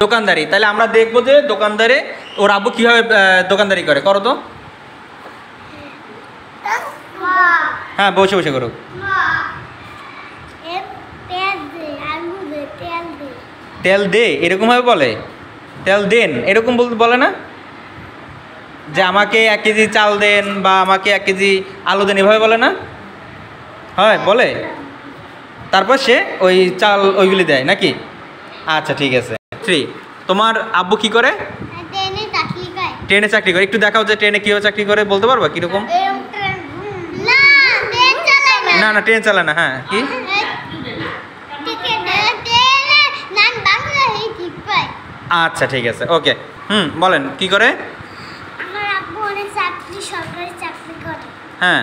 দোকানদারি। তাহলে আমরা দেখবো যে দোকানদারে ওর আব্বু কীভাবে দোকানদারি করে, করো তো। হ্যাঁ, বসে বসে করো। তেল দে এরকমভাবে বলে, তেল দেন এরকম বলে না, যে আমাকে 1 কেজি চাল দেন বা আমাকে 1 কেজি আলু দেন, এভাবে বলে না? হয়, বলে। তারপর সে ওই চাল ওইগুলি দেয় নাকি? আচ্ছা ঠিক আছে। 3, তোমার আব্বু কি করে? ট্রেনে চাকরি করে। একটু দেখাও যে ট্রেনে কীভাবে চাকরি করে, বলতে পারবা কীরকম? না না, ট্রেন চালায় না। হ্যাঁ, কি? আচ্ছা ঠিক আছে, ওকে। বলেন কি করে? হ্যাঁ,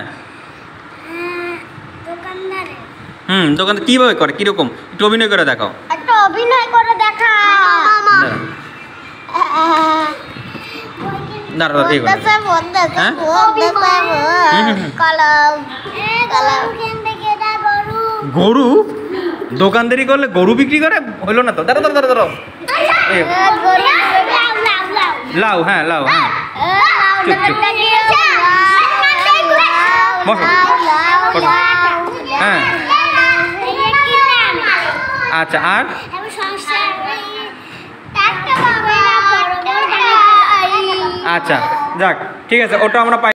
দোকান কিভাবে করে, কিরকম? একটু অভিনয় করে দেখাও। একটা অভিনয় করে দেখা। গরু দোকানদারি করলে গরু বিক্রি করে? হইলো না তো, দাঁড়াও দাঁড়াও দাঁড়াও। লাউ, হ্যাঁ লাউ, হ্যাঁ। বসো বসো। হ্যাঁ, আচ্ছা। আর আচ্ছা, যাক ঠিক আছে, ওটা আমরা পাই।